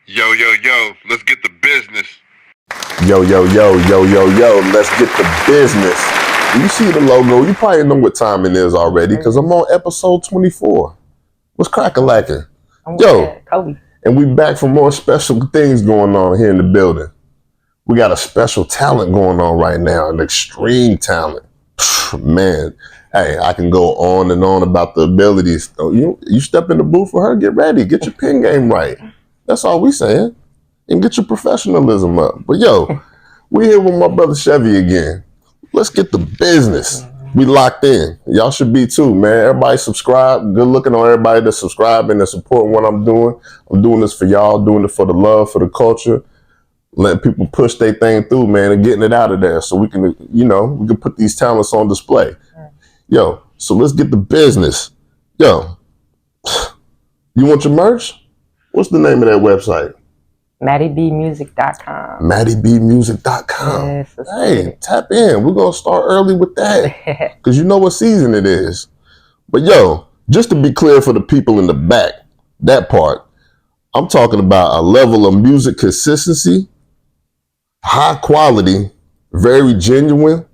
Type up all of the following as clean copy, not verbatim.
Yo, yo, yo, let's get the business. Yo, yo, yo, yo, yo, yo, let's get the business. You see the logo, you probably know what time it is already because I'm on episode 24. What's crack-a-lacking? Yo, Kobe. And we back for more special things going on here in the building. We got a special talent going on right now, an extreme talent. Man, hey, I can go on and on about the abilities. You step in the booth for her, get ready, get your pen game right. That's all we saying. And get your professionalism up. But yo, we here with my brother Chevy again. Let's get the business. We locked in. Y'all should be too, man. Everybody subscribe. Good looking on everybody that's subscribing and supporting what I'm doing. I'm doing this for y'all, doing it for the love, for the culture. Letting people push their thing through, man, and getting it out of there so we can, we can put these talents on display. Yo, so let's get the business. Yo, you want your merch? What's the name of that website? MattieBmusic.com. MattieBmusic.com. Yes, hey, tap in. We're going to start early with that because you know what season it is. But yo, just to be clear for the people in the back, that part, I'm talking about a level of music consistency, high quality, very genuine,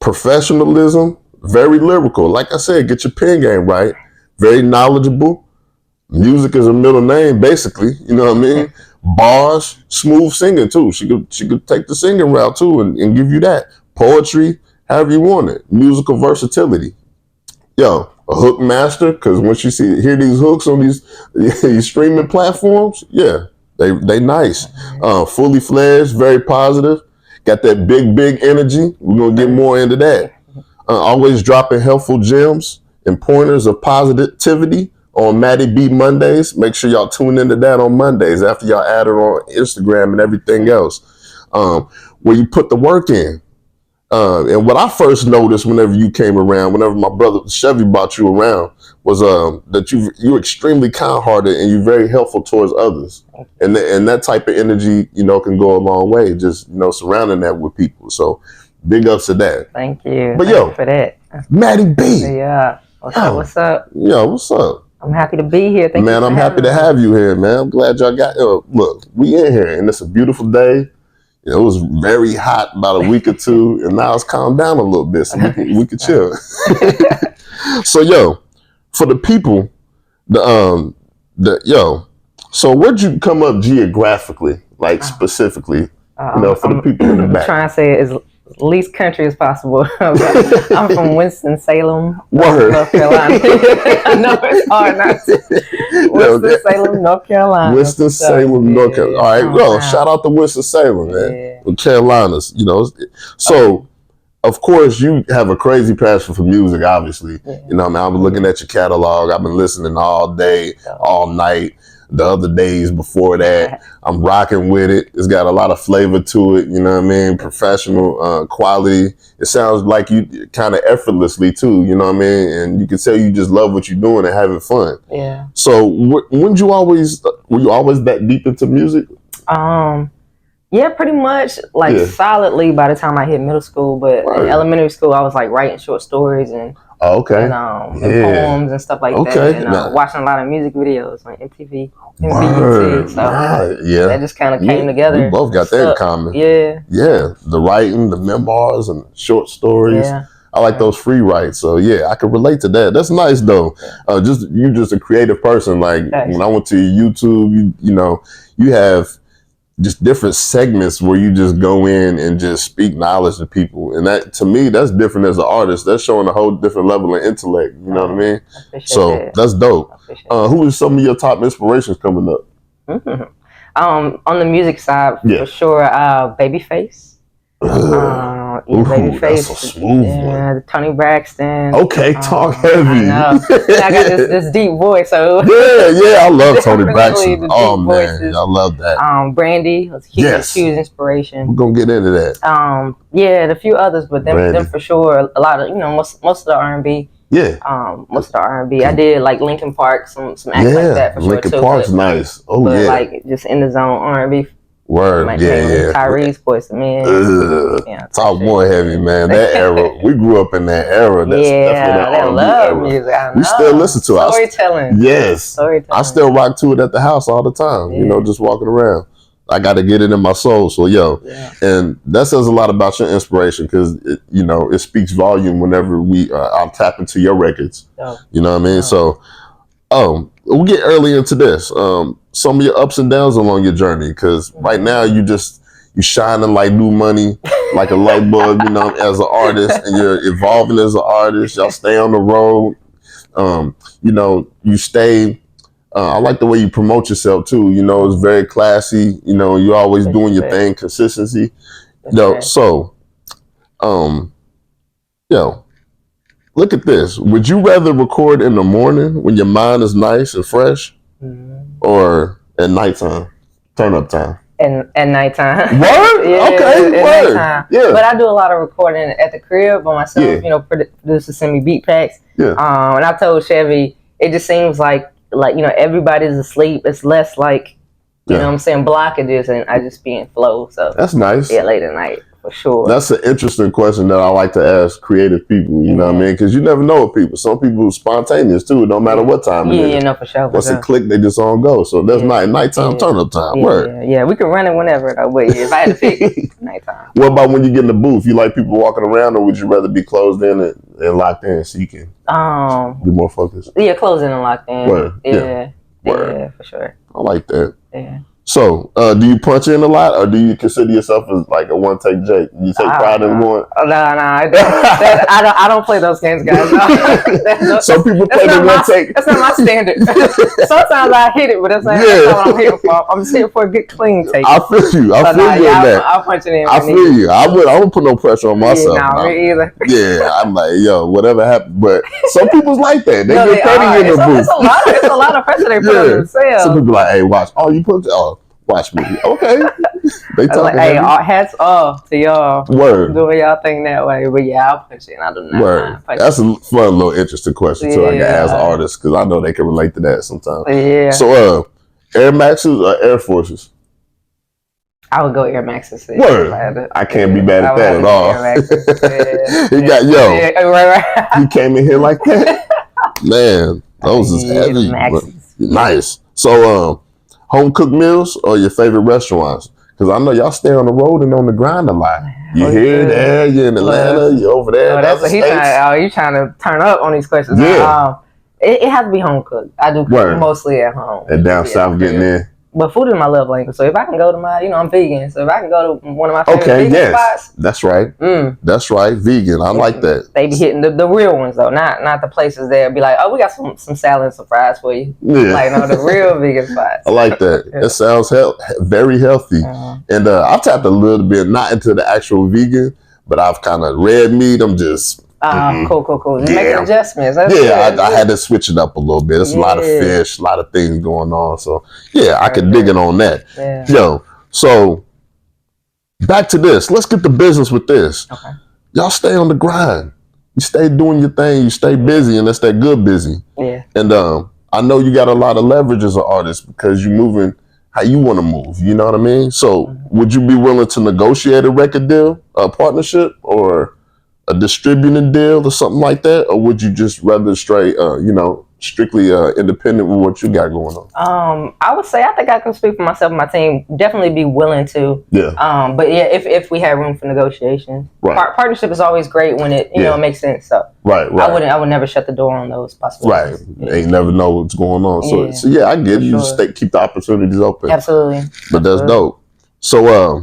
professionalism, very lyrical. Like I said, get your pen game right. Very knowledgeable. Music is a middle name, basically. You know what I mean? Bars, smooth singing too. She could take the singing route too and give you that. Poetry, however you want it. Musical versatility. Yo, a hook master, because once you hear these hooks on these streaming platforms, yeah, they nice. Fully fledged, very positive. Got that big energy. We're gonna get more into that. Always dropping helpful gems and pointers of positivity on Mattie B Mondays. Make sure y'all tune into that on Mondays after y'all add it on Instagram and everything else. Where you put the work in. And what I first noticed whenever you came around, whenever my brother Chevy brought you around, was that you're extremely kind-hearted and you're very helpful towards others. And that type of energy, can go a long way, just, surrounding that with people. So big ups to that. Thank you. But Thank you for that. Mattie B. Yeah. What's up? Yo, what's up? I'm happy to be here. Thank you. Man, I'm happy to have you here, man. I'm glad y'all got look, we in here and it's a beautiful day. It was very hot about a week or two, and now it's calmed down a little bit, so we can chill. So, yo, for the people, so where'd you come up geographically, like specifically, for the people in the back? I'm trying to say it as least country as possible. I'm from Winston-Salem, North Carolina. I know it's hard not to. Winston-Salem, North Carolina. Winston-Salem, North Carolina. All right, well, shout out to Winston-Salem, man. The Carolinas, So, of course, you have a crazy passion for music, obviously. Yeah. I've been looking at your catalog. I've been listening all day, all night. The other days before that, I'm rocking with it. It's got a lot of flavor to it, you know what I mean? Professional quality. It sounds like you kind of effortlessly too, you know what I mean? And you can tell you just love what you're doing and having fun. Yeah. So were you always that deep into music? Yeah, pretty much solidly by the time I hit middle school. But in elementary school, I was like writing short stories and and poems and stuff like that, and watching a lot of music videos on MTV and BET. So that just kind of came together. We both got that in common. Yeah, the writing, the memoirs, and short stories. Yeah. I like those free writes, so yeah, I can relate to that. That's nice though. You're just a creative person. Like when I went to YouTube, you have just different segments where you just go in and just speak knowledge to people. And that, to me, that's different as an artist. That's showing a whole different level of intellect. You know what I mean? So that's dope. Who is some of your top inspirations coming up? On the music side, for sure, Babyface. Babyface. That's a smooth one. Tony Braxton. Okay, talk heavy. I got this deep voice, so I love Tony Braxton. Oh man, I love that. Brandy was huge inspiration. We're gonna get into that. And a few others, but them for sure. A lot of most of the R&B. Yeah. Most of the R&B. I did like Linkin Park, some acts like that for sure too. Linkin Park's nice. Like just in the zone R&B Word, yeah. Tyrese, Boyz II Men. Yeah, talk more heavy, man. That era, we grew up in that era. That's definitely that love music. I know. We still listen to it. Storytelling. Yes. Storytelling. I still rock to it at the house all the time. You know, just walking around. I got to get it in my soul. So, and that says a lot about your inspiration because, it speaks volume whenever I'll tap into your records. You know what I mean? So, we'll get early into this. Some of your ups and downs along your journey, because right now you shining like new money, like a light bulb, as an artist, and you're evolving as an artist. Y'all stay on the road. You stay. I like the way you promote yourself too. It's very classy. You're always doing your thing, consistency. So, look at this. Would you rather record in the morning when your mind is nice and fresh, or at nighttime, turn up time? At nighttime. Word? Okay, word. Nighttime. Yeah. But I do a lot of recording at the crib by myself. Producers send me beat packs. Yeah. And I told Chevy, it just seems like everybody's asleep. It's less like, you know what I'm saying, blockages, and I just be in flow. So that's nice. Yeah, late at night. For sure. That's an interesting question that I like to ask creative people, you know what I mean? Because you never know with people. Some people are spontaneous too, no matter what time it is. Yeah, no, for sure. Once it click, they just on go. So that's nighttime turn up time. Word. Yeah, we can run it whenever though. But if I had to pick, nighttime. What about when you get in the booth? You like people walking around, or would you rather be closed in and locked in so you can be more focused? Yeah, closed in and locked in. Word. Yeah, for sure. I like that. Yeah. So, do you punch in a lot, or do you consider yourself as like a one-take Jake? You take pride in going? No, I don't play those games, guys. No. Some people play the one-take. That's not my standard. Sometimes I hit it, but that's not what I'm here for. I'm just here for a good clean take. I feel you. I feel you on that. I'll punch it in. I feel you. I wouldn't put no pressure on myself. No, me either. Yeah, I'm like, whatever happened. But some people's like that. They get petty in the booth. It's a lot of pressure they put on themselves. Some people like, hey, watch. Oh, you punch. Oh. Watch me. Okay. They talking hey, hats off to y'all. Word. Doing y'all thing that way. But I'll punch it. I do not. Word. That's a fun little interesting question too. I can ask artists because I know they can relate to that sometimes. Yeah. So Air Maxes or Air Forces? I would go Air Maxes. Word. I can't be mad at that at all. He got right. He came in here like that. Man, those is heavy. Nice. So home cooked meals or your favorite restaurants? Because I know y'all stay on the road and on the grind a lot. You here, there, you're in Atlanta, you're over there. You trying to turn up on these questions. Yeah. It has to be home cooked. I do cook mostly at home. And down south getting in. But food is my love language. So if I can go to I'm vegan. So if I can go to one of my favorite vegan spots. That's right. That's right. Vegan. I like that. They be hitting the real ones though, not the places that be like, oh, we got some salad and some fries for you. Yeah. Like no, the real vegan spots. I like that. It sounds very healthy. And I've tapped a little bit, not into the actual vegan, but I've kind of red meat. I'm just cool. You making adjustments. I had to switch it up a little bit. There's a lot of fish, a lot of things going on. So I could dig in on that. Yeah. So back to this. Let's get the business with this. Okay. Y'all stay on the grind. You stay doing your thing. You stay busy, and that's that good busy. Yeah. And I know you got a lot of leverage as an artist because you're moving how you want to move. You know what I mean? So would you be willing to negotiate a record deal, a partnership, or a distributing deal or something like that? Or would you just rather straight, strictly independent with what you got going on? I would say, I think I can speak for myself and my team, definitely be willing to. Yeah. But if we had room for negotiation. Right. Partnership is always great when it, makes sense. So right. I would never shut the door on those possibilities. Right. You never know what's going on. So I get it. You just keep the opportunities open. Absolutely. But that's dope. So,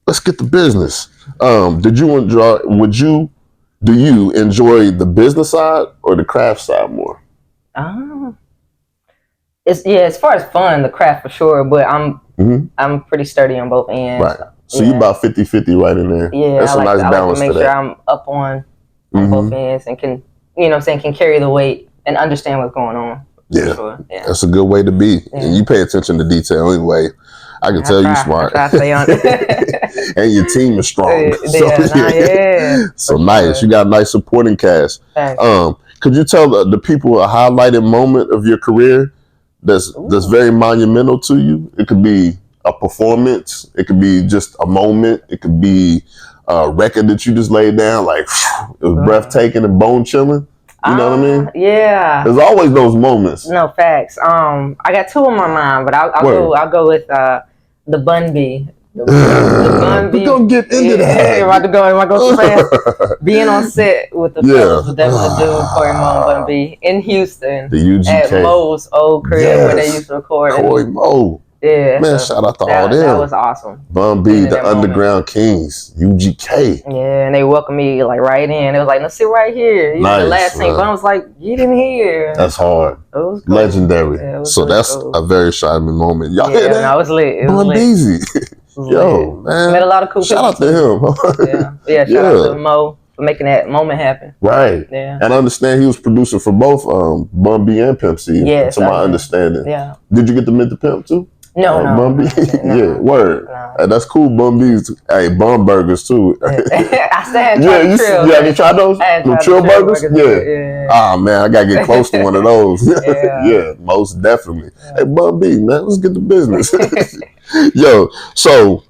let's get to business. Do you enjoy the business side or the craft side more? As far as fun, the craft for sure, but I'm pretty sturdy on both ends. Right. So you about 50-50 right in there. Yeah, that's a nice balance. I like to make sure I'm up on both ends and can carry the weight and understand what's going on. Yeah. Sure. That's a good way to be. Yeah. And you pay attention to detail anyway. I can tell you smart. I stay on it. And your team is strong. So nice. Sure. You got a nice supporting cast. Could you tell the people a highlighted moment of your career that's very monumental to you? It could be a performance. It could be just a moment. It could be a record that you just laid down, like it was breathtaking and bone chilling. You know what I mean? Yeah. There's always those moments. No, facts. I got two on my mind, but I'll go with the Bun B. The Bun B. We're gonna get into that. Am I go too fast? Being on set with the fellas, with Devin Dude, Corey Mo, and Bun B in Houston, the UGK at Mo's old crib where they used to record. Corey Mo. Yeah, man, shout out to all them. That was awesome. Bun B, the Underground Kings, UGK. Yeah, and they welcomed me like right in. It was like, no, sit right here. Nice, the last thing, Bun was like, get in here. That's hard. It was cool. Legendary. Yeah, so really that's cool. A very shining moment. Y'all hear that? No, it was lit. Bun Beezy. Yo, man. Met a lot of cool people. Shout out to him. Shout out to Mo for making that moment happen. Right. Yeah. And I understand he was producing for both Bun B and Pimp C. Yeah. To my understanding. Yeah. Did you get to meet the Pimp too? No, Bun B? Yeah, word. No. That's cool. Bun B's, hey, bun burgers too. I still had tried have you tried those? The trill burgers? Yeah. Ah, man, I gotta get close to one of those. Yeah, most definitely. Yeah. Hey, Bun B, man, let's get to business. Yo, so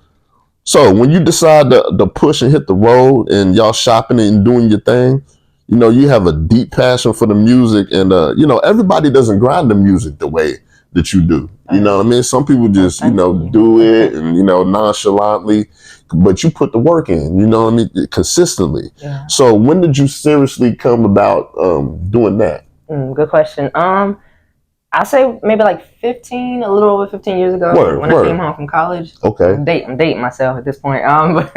when you decide to push and hit the road and y'all shopping and doing your thing, you know, you have a deep passion for the music, and you know, everybody doesn't grind the music the way that you do. You know what I mean? Some people just, you know, do it and, you know, nonchalantly, but you put the work in, you know what I mean, consistently. Yeah. So when did you seriously come about doing that? Good question. I say maybe like 15, a little over 15 years ago when I came home from college. Okay. I'm dating myself at this point. But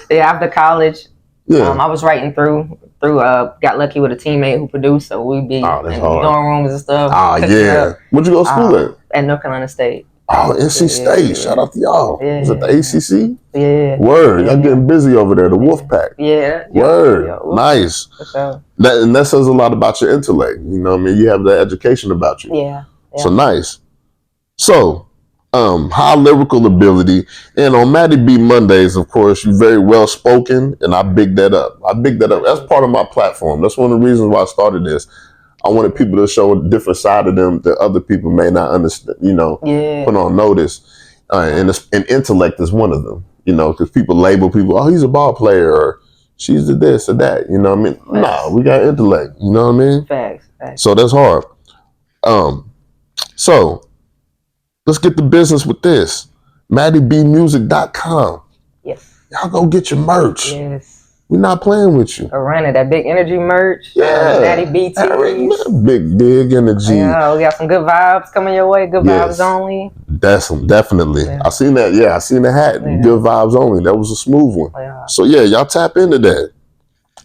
yeah, after college, I was writing through, got lucky with a teammate who produced, so we'd be in the dorm rooms and stuff. Oh, yeah. Where'd you go to school at? At North Carolina State. Oh, NC State. Shout out to y'all. Yeah. Was it the ACC? Yeah. Word. Y'all getting busy over there, the Wolfpack. Yeah. Word. Nice. For sure. That says a lot about your intellect. You know what I mean? You have the education about you. Yeah. So nice. So, high lyrical ability. And on Mattie B Mondays, of course, you're very well spoken, and I big that up. That's part of my platform. That's one of the reasons why I started this. I wanted people to show a different side of them that other people may not understand, you know, put on notice. And intellect is one of them, you know, because people label people, oh, he's a ball player, or she's the this or that, you know what I mean? Facts. Nah, we got intellect, you know what I mean? Facts. So that's hard. So let's get to business with this. MattieBmusic.com. Yes. Y'all go get your merch. Yes. We're not playing with you. Running that big energy merch. Yeah. Mattie B tees. Big energy. Yeah, we got some good vibes coming your way. Good vibes only. Definitely. Yeah. I seen that. Yeah, I seen the hat. Yeah. Good vibes only. That was a smooth one. Yeah. So yeah, y'all tap into that.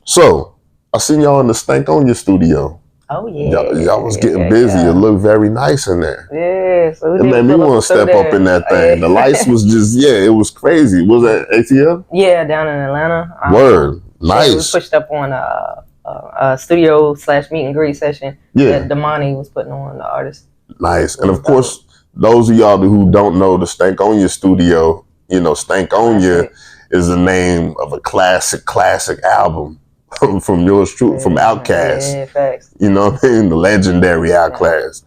So I seen y'all in the Stank On Your studio. Oh yeah. Y'all was getting busy. It looked very nice in there. Yeah. So it made me want to step up in that thing. The lights was just, it was crazy. Was that ATL? Yeah, down in Atlanta. Word. Nice. Yeah, we pushed up on a studio / meet and greet session that Damani was putting on, the artist. Nice. And of course, those of y'all who don't know the Stank On Your studio, you know, Stank On Your is the name of a classic album. From yours truly, from Outkast. Yeah, facts. You know what I mean? The legendary Outkast.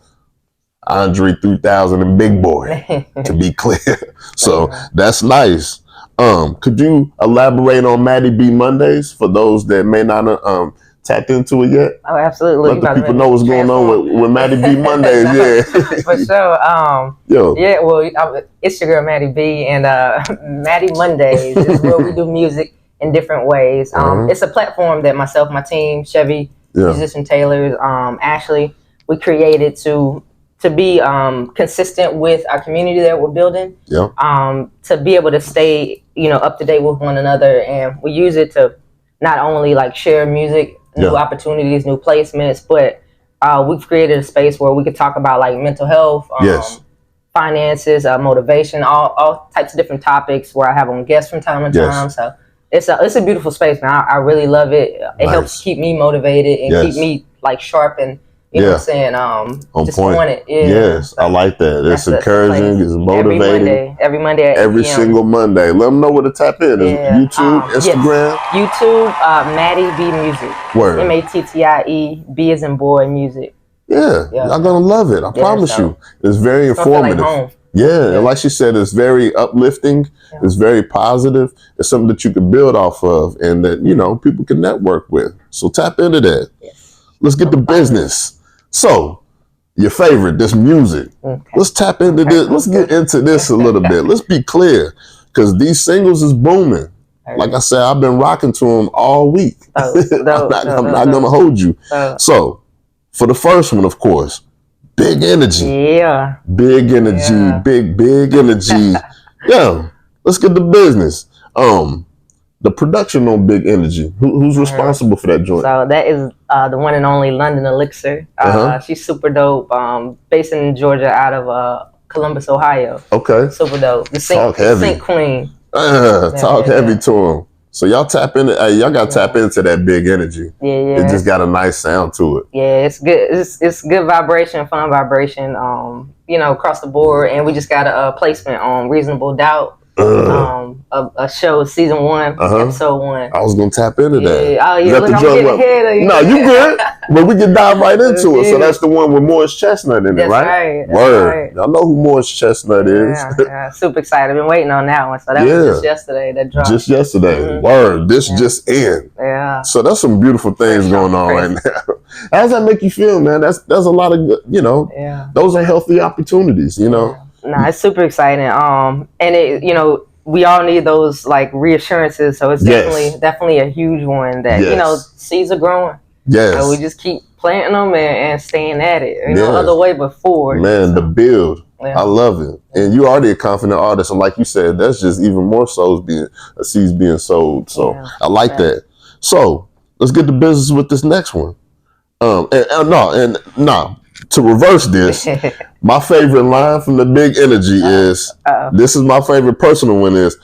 Andre 3000 and Big Boy, to be clear. So that's nice. Could you elaborate on Mattie B Mondays for those that may not tapped into it yet? Oh, absolutely. Let the people know what's going on with Mattie B Mondays. Yeah. For sure. Yeah, well, it's your girl Mattie B, and Mattie Mondays is where we do music in different ways. It's a platform that myself, my team, Chevy, Musician Taylors, Ashley, we created to be consistent with our community that we're building. To be able to stay, you know, up to date with one another, and we use it to not only like share music, new opportunities, new placements, but we've created a space where we could talk about like mental health, finances, motivation, all types of different topics, where I have on guests from time to time. So it's a beautiful space, man. I really love it. It helps keep me motivated and keep me like sharp and you know what I'm saying? On just point. On it. Yeah. Yes, I like that. It's encouraging. It's motivating. Every Monday. Every single Monday. Let them know where to tap in. YouTube, Instagram. YouTube, Mattie B Music. Word. MATTIE. B as in boy music. Yeah, y'all gonna love it. I promise you. It's very informative. Yeah, and like she said, it's very uplifting. Yeah. It's very positive. It's something that you can build off of, and that people can network with. So tap into that. Yes. Let's get to business. So, your favorite, this music. Okay. Let's tap into this. Let's get into this a little bit. Let's be clear, because these singles is booming. Like I said, I've been rocking to them all week. I'm not going to hold you. So, for the first one, of course, big energy. Yeah. Big energy. Yeah. Big energy. Yeah. Let's get to business. The production on Big Energy. Who's responsible for that joint? So that is the one and only London Elixir. She's super dope. Based in Georgia, out of Columbus, Ohio. Okay. Super dope. The sync queen. Talk heavy to him. So y'all tap into. Y'all got to tap into that Big Energy. Yeah. It just got a nice sound to it. Yeah, it's good. It's good vibration, fun vibration. Across the board, and we just got a placement on Reasonable Doubt. A show, season 1, episode 1. I was gonna tap into that. Oh yeah, look, I'm getting ahead of you. No, you good. But we can dive right into it. So that's the one with Morris Chestnut in it, right? That's Word. Y'all know who Morris Chestnut is. Yeah, super excited. I've been waiting on that one. So that was just yesterday. That dropped. Just yesterday. Word. This just in. Yeah. So that's some beautiful things going on right now. How does that make you feel, man? That's a lot of good. Those are healthy opportunities. Yeah. Nah, it's super exciting. And it, we all need those like reassurances. So it's definitely a huge one that, seeds are growing. Yes. So we just keep planting them and staying at it. No other way but forward. Man, the build. Yeah. I love it. And you're already a confident artist. And like you said, that's just even more seeds being sowed. So I like that. So let's get to business with this next one. To reverse this, my favorite line from the Big Energy is, this is my favorite personal one is,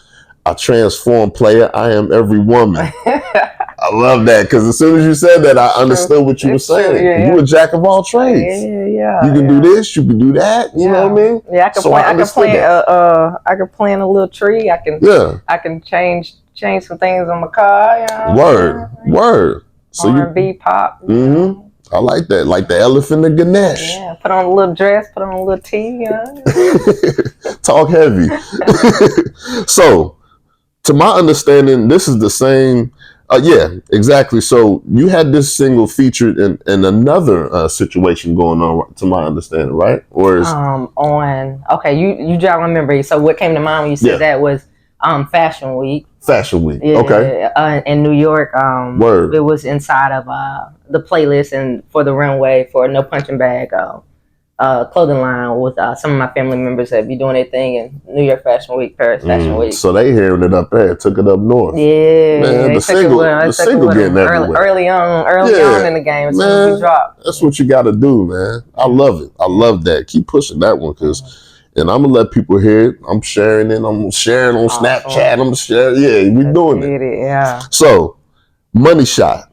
I transform player, I am every woman. I love that, because as soon as you said that, I understood what you were saying. Yeah. You a jack of all trades. Yeah. You can do this, you can do that, you know what I mean? Yeah, I can plant a little tree, I can change some things on my car. Word. So R&B, pop. I like that, like the elephant in Ganesh. Yeah, put on a little dress, put on a little tee. Talk heavy. So, to my understanding, this is the same. Yeah, exactly. So you had this single featured in another situation going on, to my understanding, right? Or is you jog my memory. So what came to mind when you said that was Fashion Week. Fashion Week. Okay. In New York. Word. It was inside of the playlist and for the runway for No Punching Bag clothing line with some of my family members that be doing their thing in New York Fashion Week, Paris Fashion Week. So they hearing it up there, took it up north. Yeah. Man, the single getting everywhere. Early on in the game. As soon as we dropped. That's what you got to do, man. I love it. I love that. Keep pushing that one, and I'm going to let people hear it. I'm sharing it. I'm sharing on Snapchat. I'm sharing. Yeah, we doing it. Yeah. So, Money Shot.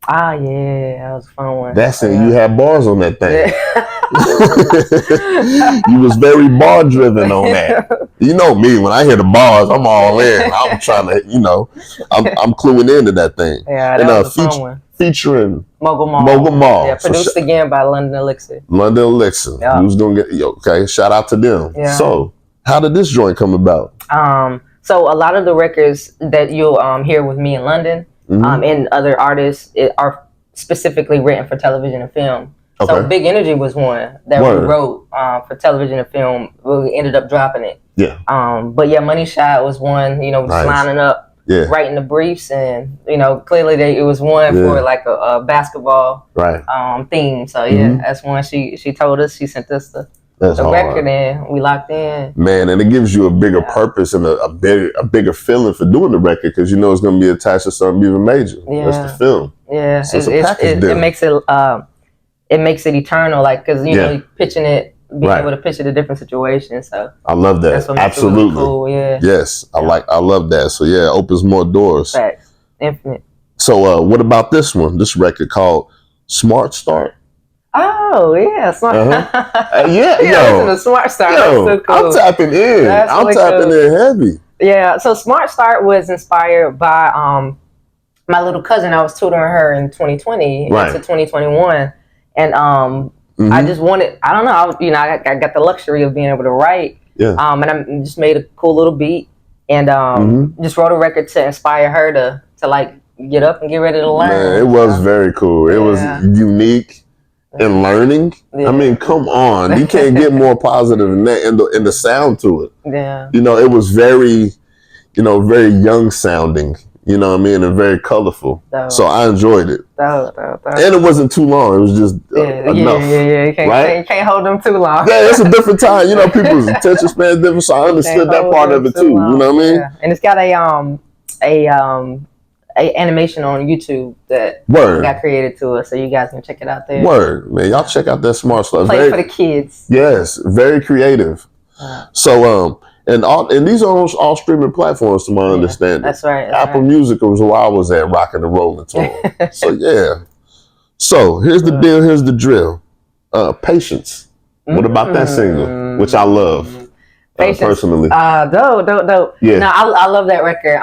Ah, yeah. That was a fun one. That's it. You had bars on that thing. You was very bar driven on that. You know me, when I hear the bars, I'm all in. I'm trying to, I'm cluing into that thing. Yeah, that was a fun one. Featuring Mogul Mall. Yeah, produced so, again by London Elixir. Yeah. Who's gonna get okay? Shout out to them. Yeah. So, how did this joint come about? So a lot of the records that you'll hear with me in London, and other artists are specifically written for television and film. Okay. So Big Energy was one that we wrote for television and film. We ended up dropping it. Yeah. But yeah, Money Shot was one. Just lining up. Yeah. Writing the briefs, and clearly it was one for like a basketball theme. So that's one she told us. She sent us the record, and we locked in. Man, and it gives you a bigger purpose and a bigger feeling for doing the record, because it's going to be attached to something even major. Yeah. That's the film. Yeah, so it makes it eternal, like, because you're pitching it. Being able to pitch it in different situations, so I love that. That's what makes Absolutely, it really cool. Yeah. Yes, I love that. So yeah, it opens more doors. Facts. Infinite. So what about this one? This record called Smart Start. Oh yeah, Smart. Yo, the Smart Start. That's so cool. I'm tapping in. I'm tapping in heavy. Yeah. So Smart Start was inspired by my little cousin. I was tutoring her in 2020 into 2021, and I just wanted, I don't know, I got the luxury of being able to write, And I just made a cool little beat and just wrote a record to inspire her to like get up and get ready to learn. Man, it was very cool. It was unique and learning. I mean, come on, you can't get more positive than that. And the sound to it. Yeah. You know, it was very, very young sounding. You know what I mean? And very colorful. So I enjoyed it. And it wasn't too long. It was just enough. Yeah. You can't hold them too long. Yeah, it's a different time. You know, people's attention span is different. So I understood that part of it too. You know what I mean? Yeah. And it's got a animation on YouTube that got created to us, so you guys can check it out there. Word, man, y'all check out that smart stuff. Play for the kids. Yes, very creative. So and these are all streaming platforms, to my understanding. That's right. Apple Music was where I was at, rocking and rolling to them. So yeah. So here's the deal. Here's the drill. Patience. What about that single, which I love? Personally. Dope. Yeah. No, I love that record.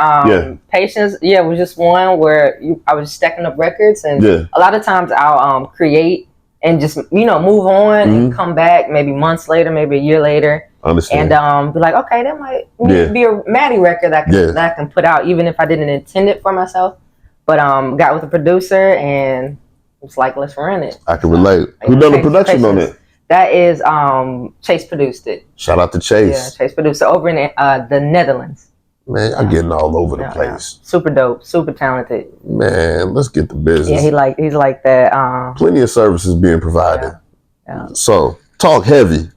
Patience, was just one where I was stacking up records, and a lot of times I'll create and just move on and come back maybe months later, maybe a year later. Understand. And be like, okay, that might be a Mattie record that I can put out, even if I didn't intend it for myself. But got with a producer and it's like, let's run it. I can relate. Who done the production on it? That is Chase produced it. Shout out to Chase. Yeah, Chase produced it over in the Netherlands. Man, I'm getting all over the place. Super dope, super talented. Man, let's get the business. Yeah, he's like that. Plenty of services being provided. So talk heavy.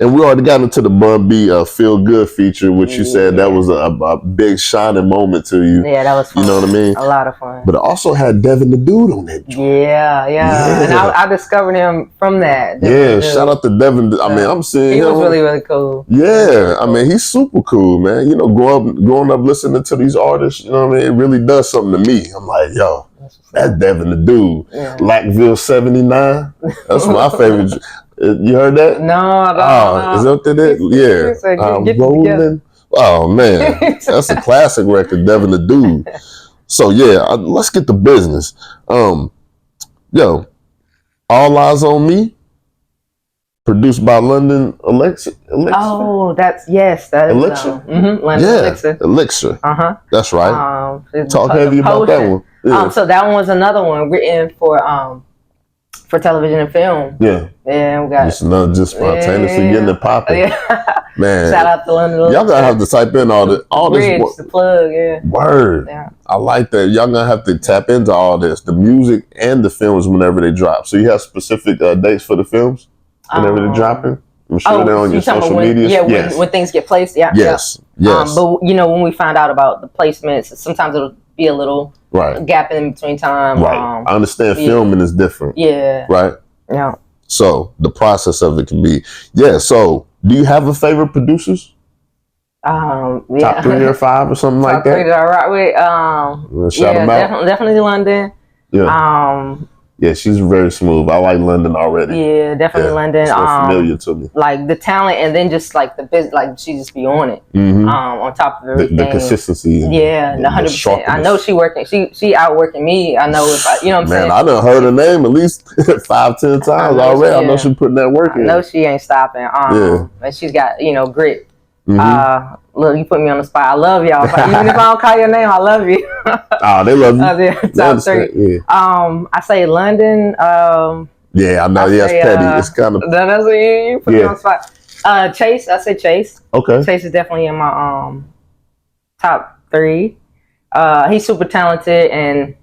And we already got into the Bun B Feel Good feature, which you said that was a big shining moment to you. Yeah, that was fun. You know what I mean? A lot of fun. But it also had Devin the Dude on that joint. Yeah. And I discovered him from that. Shout out to Devin. I mean, I'm seeing him. He was really, really cool. Yeah, I mean, he's super cool, man. You know, growing up listening to these artists, you know what I mean? It really does something to me. I'm like, yo, that's Devin the Dude. Yeah. Lackville 79. That's my favorite. You heard that? No, I don't know. Is that it? Yeah. I'm rolling. Oh, man. That's a classic record, Devin the Dude. So, let's get to business. Yo, All Eyes on Me, produced by London Elixir. Oh, that is Elixir? London Elixir. Elixir. That's right. Talk heavy about that one. Yeah. So that one was another one written for television and film. Yeah. Yeah, we got just spontaneously getting it popping. Man. Shout out to London. Y'all gonna have to type in all this the plug, Word. Yeah. I like that. Y'all gonna have to tap into all this, the music and the films whenever they drop. So you have specific dates for the films whenever they're dropping? I'm sure they're on your social media. Yeah, when things get placed. Yeah. Yes. But when we find out about the placements, sometimes it'll be a little gap in between time. Right. I understand filming is different. Yeah. Right? Yeah. So the process of it can be So do you have a favorite producers? Top 3 or 5 or something like that? Top 3 that I rock with. Shout them out. Definitely London. Yeah. Yeah, she's very smooth. I like London already. Yeah, definitely London. It's familiar to me. Like the talent, and then just like the business, like she just be on it. On top of everything, the consistency. Yeah, 100%. I know she working. She outworking me. I know if you know what I'm saying. Man, I done heard her name at least 5-10 times already. I know she putting that work in. I know she ain't stopping. And she's got grit. Look, you put me on the spot. I love y'all. Even if I don't call your name, I love you. They love you. Top 3. Yeah. I say London. Yeah, I know. It's petty. It's kind of. That's what you put me on the spot. Chase. I say Chase. Okay. Chase is definitely in my top 3. He's super talented and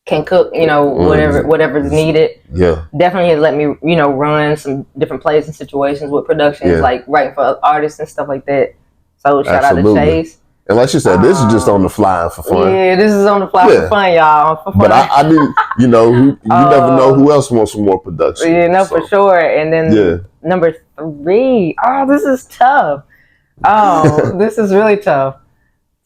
can cook. Whatever's needed. Yeah. Definitely has let me run some different plays and situations with productions, like writing for artists and stuff like that. So shout out to Chase. And like you said, this is just on the fly for fun. Yeah, this is on the fly for fun, y'all. For fun. But I need, you never know who else wants some more production. Yeah, for sure. And then number 3. Oh, this is tough. Oh, this is really tough.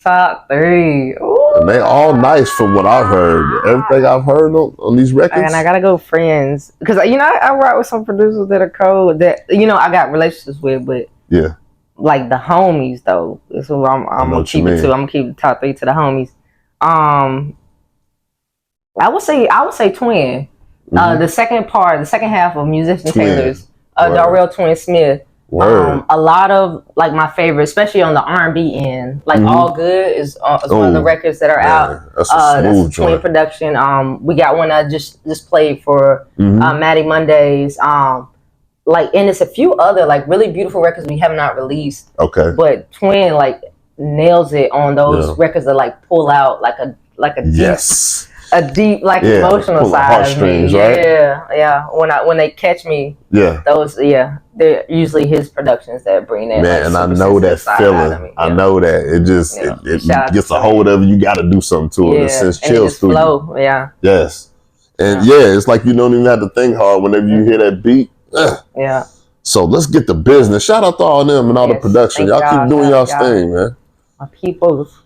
Top 3. Ooh. And they all nice from what I've heard. Everything I've heard on these records. And I gotta go Friends. Because, I rock with some producers that are cool that, I got relationships with, but like the homies though. That's what I'm gonna keep it to. I'm gonna keep the top 3 to the homies. I would say Twin. The second half of Musician Taylor's Darrell Twin Smith. A lot of like my favorite, especially on the R&B end, like All Good is one of the records that are out. That's a smooth that's Twin production. We got one I just played for Mattie Mondays. Like, and it's a few other like really beautiful records we have not released. Okay. But Twin like nails it on those records that like pull out like a deep like emotional side of me. Right? Yeah. When they catch me, they're usually his productions that bring that. Man, like, and I know that feeling. I know that it just it gets a hold of you. You got to do something to it. It sends chills through you. Yeah. Yes. And it's like you don't even have to think hard whenever you hear that beat. Yeah. So let's get the business. Shout out to all of them and all the production. Y'all keep doing y'all's thing, man. My peoples.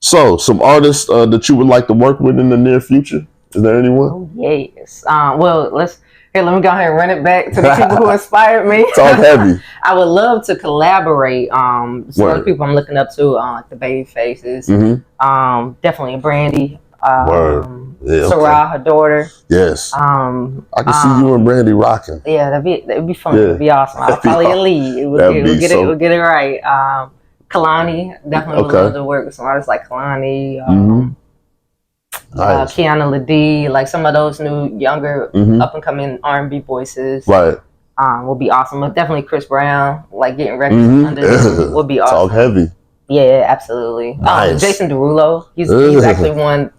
So, some artists that you would like to work with in the near future? Is there anyone? Oh, yes. Well, let me go ahead and run it back to the people who inspired me. Talk heavy. I would love to collaborate. Some of the people I'm looking up to, like the Baby Faces. Definitely Brandy. Sarah, her daughter. Yes. I can see you and Brandy rocking. Yeah, that'd be fun. It'd be awesome. I'll probably lead. We'll get it right. Kalani, definitely would love to work with some artists like Kalani, nice. Kiana Ladee, like some of those new, younger, up and coming R&B voices. Right. Would be awesome. But definitely Chris Brown, like getting records under him would be awesome. Talk heavy. Yeah, absolutely. Nice. Jason Derulo, he's actually one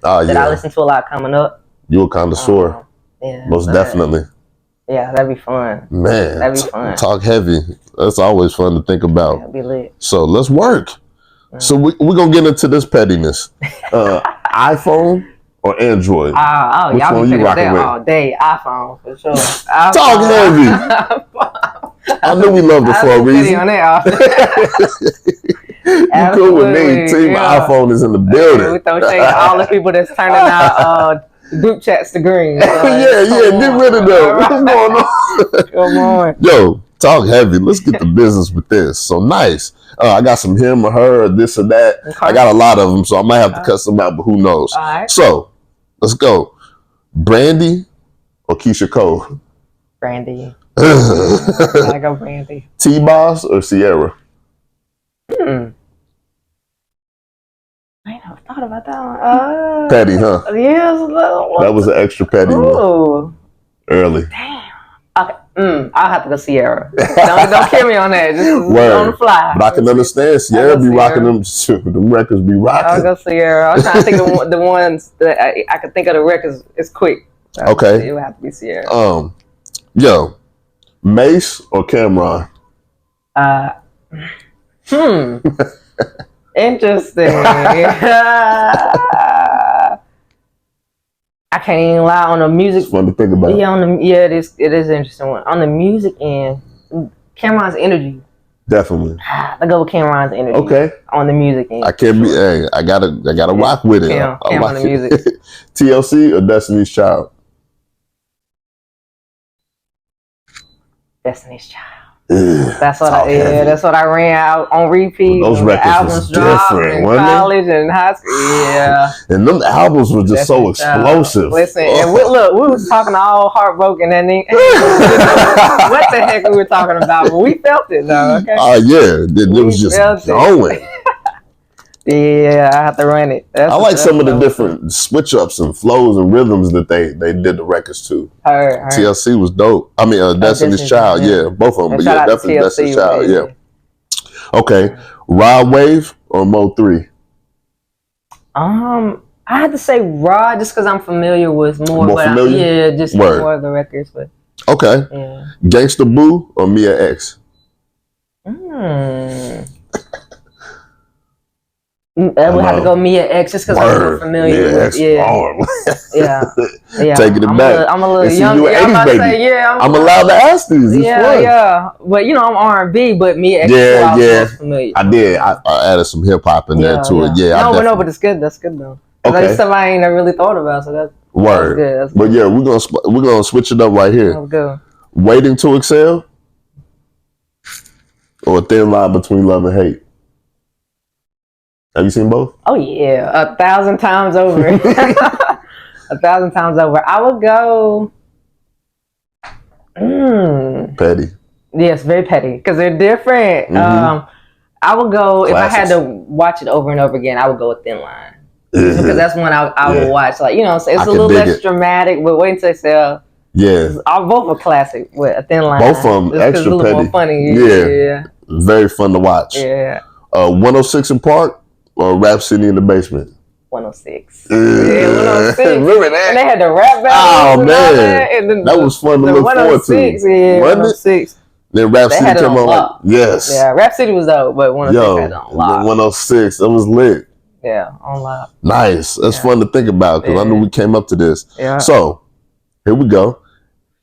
that I listen to a lot coming up. You a connoisseur. Most definitely. Yeah, that'd be fun. Man, that'd be fun. Talk heavy. That's always fun to think about. That'd be lit. So let's work. So we're going to get into this pettiness. iPhone or Android? Which y'all be picking that all day. iPhone, for sure. Talk heavy. I knew we loved it for a reason. On that. You cool with me. Team iPhone is in the building. We throw shade all the people that's turning out group chats to green. So get rid of them. What's going on? Come on. Yo, talk heavy. Let's get the business with this. So nice. I got some him or her or this or that. Okay. I got a lot of them, so I might have to cut some out, but who knows? All right. So let's go. Brandy or Keisha Cole? Brandy. I go Brandy. T-Boss or Sierra? I ain't never thought about that one. Petty, huh? Yeah, that was an extra petty one. Early. Damn. Okay. I'll have to go Sierra. Don't kill me on that. Just on the fly. But I can understand Sierra be rocking them. Them records be rocking. I'll go Sierra. I'm trying to think of the ones that I can think of the records. It's quick. So okay. It would have to be Sierra. Yo, Mace or Cameron? Interesting. I can't even lie on the music. It's fun to think about. Yeah, it is an interesting one. On the music end, Cameron's energy. Definitely. I go with Cameron's energy. Okay. On the music end. I can't be. Hey, I gotta rock with it. Cam on the music. TLC or Destiny's Child? Destiny's Child. That's what I ran out on repeat. Those records was different, in college and high school. Yeah. And them albums were just so explosive. Listen, and we was talking all heartbroken and what the heck we were talking about, but we felt it though. Okay. It was just going. Yeah, I have to run it. I like some of the different switch ups and flows and rhythms that they did the records to. TLC was dope. I mean, Destiny's Child, both of them. But definitely Destiny's Child, Okay, Rod Wave or Mo 3? I had to say Rod just because I'm familiar with more. Just more of the records. But okay, Gangsta Boo or Mia X? I would have to go Mia X just because I'm more familiar with Taking it back. I'm a little young. I'm allowed to ask these. But I'm R&B, but Mia X is familiar. I did. I added some hip hop in there to it. But it's good. That's good though. Okay. That's stuff I ain't really thought about. So that's good. That's good. But we're gonna switch it up right here. Let's go. Waiting to Excel or A Thin Line Between Love and Hate? Have you seen both? Oh yeah, 1,000 times over. 1,000 times over. I would go. Petty. Yes, very petty because they're different. I would go if I had to watch it over and over again. I would go with Thin Line because that's one I would watch. Like it's a little less dramatic, but wait until they sell. Yeah, both are classic with a Thin Line. Both of them extra a little petty. More funny. Yeah, very fun to watch. Yeah. 106 in Park or Rhapsody in the Basement. 106. Yeah, 106. Remember that? And they had the rap battles. Oh man, that was fun to look forward to. Yeah, 106. Then Rhapsody came on. Yes. Yeah, Rhapsody was dope, but 106 had it on lock. 106, that was lit. Yeah, on lock. Nice. That's fun to think about because I knew we came up to this. Yeah. So, here we go.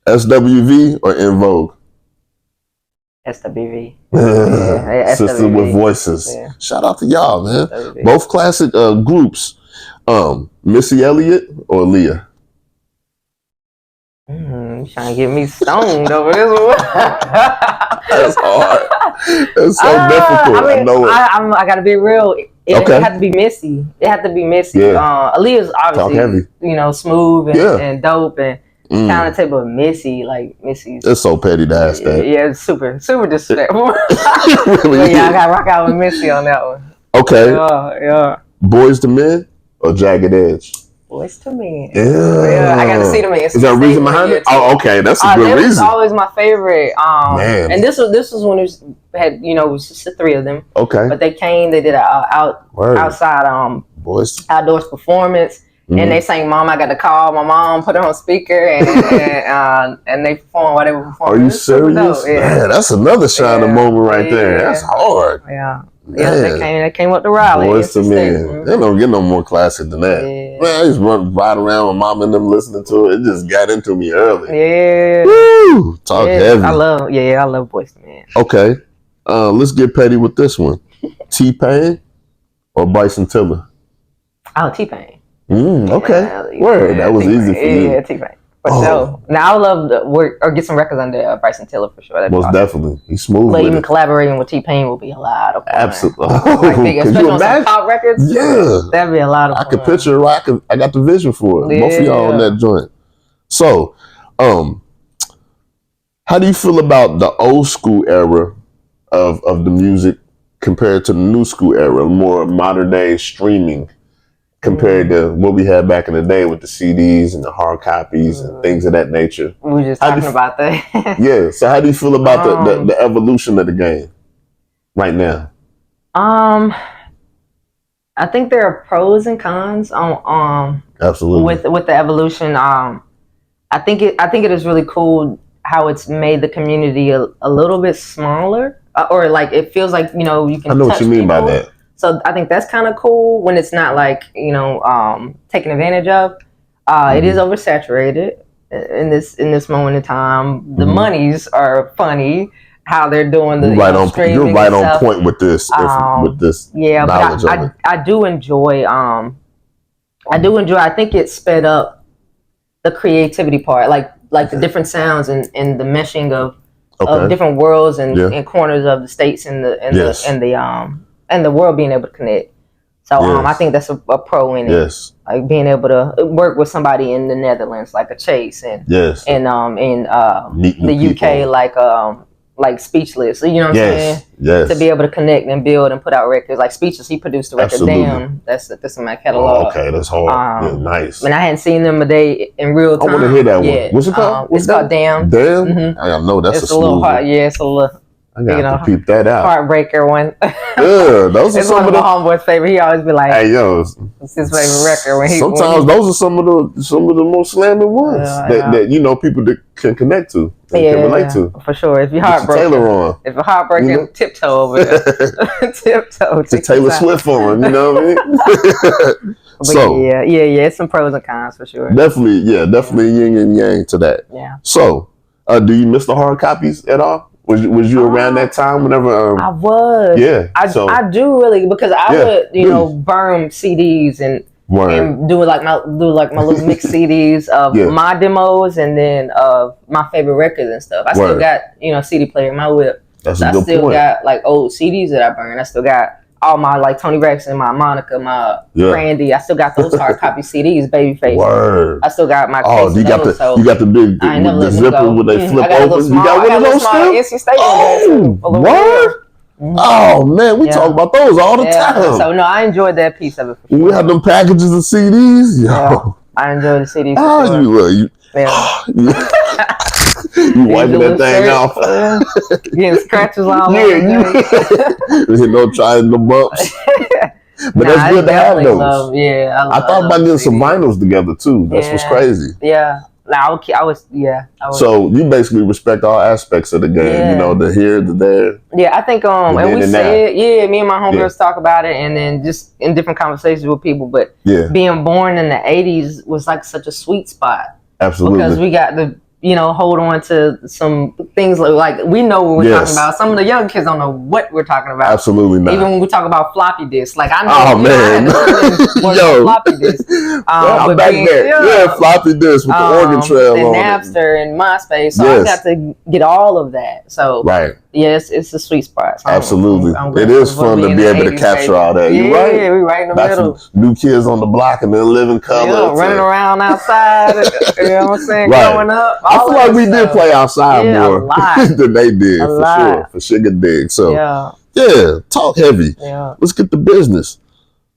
SWV or In Vogue? SWV. Sisters with Voices. Yeah. Shout out to y'all, man. SWV. Both classic groups. Missy Elliott or Leah? You trying to get me stoned over this one? That's hard. It's so difficult. I know it. I gotta be real. It had to be Missy. It had to be Missy. Yeah. Aaliyah's obviously, smooth and dope and talented, but Missy's. It's so petty to ask that. Yeah, it's super disrespectful. Really I gotta rock out with Missy on that one. Okay. Yeah. Boys to Men or Jagged Edge? Boys to Men. Yeah. I got to see them in. Is there a reason behind it? Oh, okay. That's a good reason. Was always my favorite. Man. And this was when it was just the three of them. Okay. But they came, they did an outside outdoors performance. And they sang "Mom, I Got the Call." My mom put it on speaker, and they performed while they were performing. Are you serious? Man, that's another shining moment right there. That's hard. Yeah. Yeah, they came up to Raleigh. Boys to Men. They don't get no more classic than that. Yeah. Man, I used to ride around with mom and them listening to it. It just got into me early. Yeah. Woo! Talk heavy. I love Boys to Men. Okay. Let's get petty with this one. T-Pain or Bryson Tiller? Oh, T-Pain. Okay. Word. That was easy for you. Yeah, T-Pain. So now I would love to work or get some records under Bryson Tiller for sure. Most definitely, he's smooth. But even collaborating with T-Pain will be a lot of fun. Absolutely, especially on some pop records. Yeah, that'd be a lot of fun. I could picture it. I got the vision for it. Yeah. Both of y'all on that joint. So, how do you feel about the old school era of the music compared to the new school era, more modern day streaming? Compared to what we had back in the day with the CDs and the hard copies and things of that nature. We were just talking about that. Yeah. So how do you feel about the evolution of the game right now? I think there are pros and cons on absolutely with the evolution. I think it is really cool how it's made the community a little bit smaller, or like it feels like you can. I know what you mean by that. So I think that's kind of cool when it's not like taken advantage of. It is oversaturated in this moment in time. The monies are funny how they're doing the streaming. You're right on point with this. Yeah, but I do enjoy. I think it sped up the creativity part, like the different sounds and the meshing of different worlds and corners of the states and the world being able to connect. So I think that's a pro in it. Yes. Like being able to work with somebody in the Netherlands like a Chase and in the UK like Speechless. You know what I'm saying? Yes. To be able to connect and build and put out records. Like Speechless, he produced the record. Absolutely. Damn, that's in my catalog. Oh, okay, that's hard. Nice. And I hadn't seen them a day in real time. I want to hear that one. What's it called? It's called Damn. Damn? Mm-hmm. I know that's it's a little hard. Yeah, it's a little. I got to peep that out. Heartbreaker one. Yeah, those are it's some one of my homeboys' favorite. He always be like, "Hey, yo, it's his favorite record." When sometimes those are some of the most slamming ones that people that can connect to, can relate to. For sure. If you're heartbroken, Taylor on. If you're heartbroken, tiptoe over there. Tiptoe. To Taylor Swift on. You know what I mean? So yeah, it's some pros and cons for sure. Definitely yin and yang to that. Yeah. So, do you miss the hard copies at all? Was you around that time whenever? I was. Yeah. I do really because I would burn CDs and do my little mix CDs of my demos and then of my favorite records and stuff. I still got CD player in my whip. That's so I still got like old CDs that I burned. I still got all my like Tony Braxton, my Monica, my Brandy. I still got those hard copy CDs, Babyface. Word. I still got my case you got those, you got the big the zipper where they flip open. Small, you got one of those still? Oh, word. Oh man, we talk about those all the time. So no, I enjoyed that piece of it. For sure. We had them packages of CDs. Yeah, I enjoyed the CDs. You wiping that thing off. Getting scratches all over. You know, trying the bumps. But that's good to have those. I thought about getting some vinyls together too. That's what's crazy. Yeah. I was. So you basically respect all aspects of the game, you know, the here, the there. Yeah, I think and we said, me and my homegirls talk about it, and then just in different conversations with people. But being born in the '80s was like such a sweet spot. Absolutely, because we got the hold on to some things like we know what we're talking about. Some of the young kids don't know what we're talking about. Absolutely not. Even when we talk about floppy disks, like I know. Oh man, floppy disks. I'm back there. Yeah, floppy disks with the Oregon Trail and on Napster and MySpace. So I got to get all of that. So yes, it's a sweet spot. So absolutely, it is fun to be able to capture all that. You're right. Yeah, we're right in the middle. New kids on the block and then living color. Running around outside. You know what I'm saying? Growing up. I feel like we did play outside more than they did, for sure. For Sugar Dig. So, talk heavy. Yeah. Let's get to business.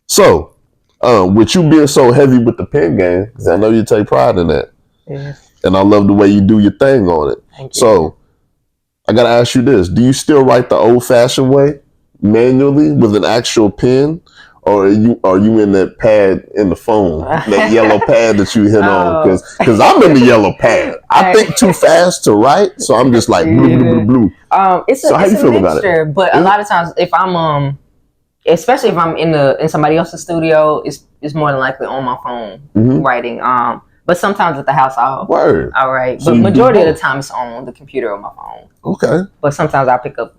So, with you being so heavy with the pen game, because I know you take pride in that. Yes. And I love the way you do your thing on it. Thank you. So, I got to ask you this. Do you still write the old-fashioned way, manually, with an actual pen? Or are you in that pad in the phone, that yellow pad that you hit on? Because I'm in the yellow pad. I think too fast to write, so I'm just like blue, blue, blue, blue. How you feel about it? But a lot of times, if I'm especially if I'm in somebody else's studio, it's more than likely on my phone writing. But sometimes at the house I'll write. So but majority of the time it's on the computer or my phone. Okay. But sometimes I'll pick up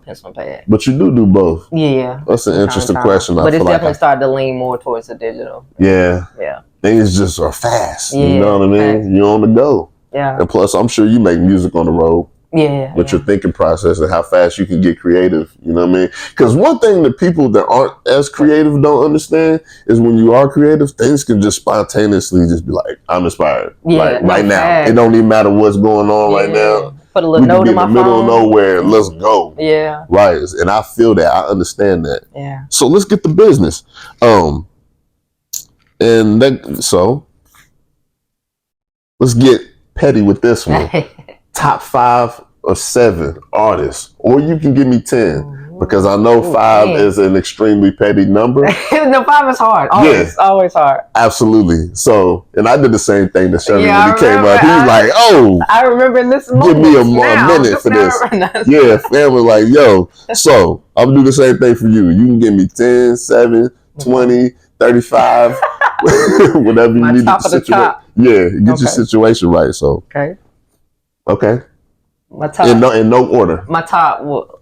pencil and pad. But you do both. Yeah. That's an interesting question. But it's definitely started to lean more towards the digital. Yeah. Yeah. Things just are fast. You know what I mean? Fast. You're on the go. Yeah. And plus, I'm sure you make music on the road. Yeah. With your thinking process and how fast you can get creative. You know what I mean? Because one thing that people that aren't as creative don't understand is when you are creative, things can just spontaneously just be like, I'm inspired. Yeah. Like right now. It don't even matter what's going on right now. Put a little note in my phone. In the middle of nowhere. Let's go. Yeah. Right. And I feel that. I understand that. Yeah. So let's get to business. So let's get petty with this one. Top 5 or 7 artists, or you can give me 10 because I know 5 is an extremely petty number. No, 5 is hard. Always hard. Absolutely. So, and I did the same thing to Sherman when he came up. He was like, "Oh, I remember this moment. Give me a minute for this." Yeah, fam was like, "Yo." So I'm gonna do the same thing for you. You can give me 10, 7, 20, 35, whatever you need to situation. Yeah, get your situation right. So okay. My top in no order. My top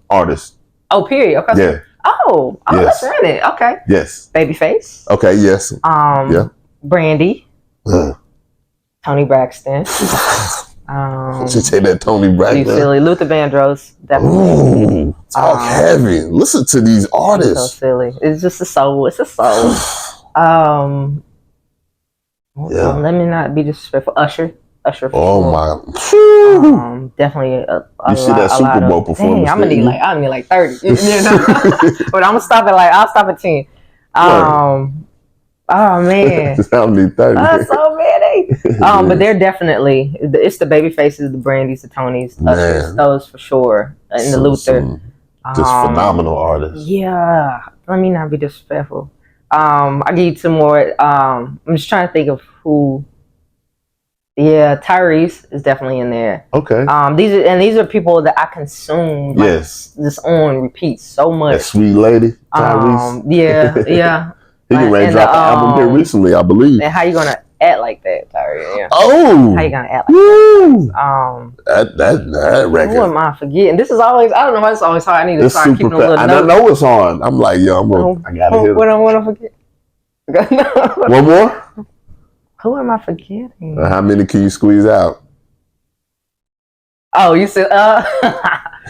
artist. Oh, period. Okay. Yeah. Let's run it. Okay. Yes. Babyface. Okay. Yes. Brandy. Tony Braxton. Should say that Tony Braxton. You silly. Luther Vandross. Definitely. Ooh, talk heavy. Listen to these artists. So silly. It's just a soul. It's a soul. Let me not be disrespectful. Usher. Oh my! Definitely a see that Super Bowl performance? I'm gonna need like 30. You know? But I'm gonna stop at I'll stop at 10. Oh man, I need 30. That's so many. But they're definitely it's the Babyfaces, the Brandys, the Tonys, Ushers, those for sure, and the Luther. Just phenomenal artists. Yeah, let me not be disrespectful. I give you some more. I'm just trying to think of who. Yeah, Tyrese is definitely in there. Okay. These are people that I consume. Just on repeat so much. That sweet lady, Tyrese. Yeah. He can drop an album here recently, I believe. And how you gonna act like that, Tyrese? Yeah. Oh. How you gonna act like that? That record. Who am I forgetting? This is always. I don't know why it's always hard. I need to start keeping a little note. I know it's hard. I'm like, yo, I gotta hit it. What I want to forget? One more. Who am I forgetting? How many can you squeeze out? Oh, you said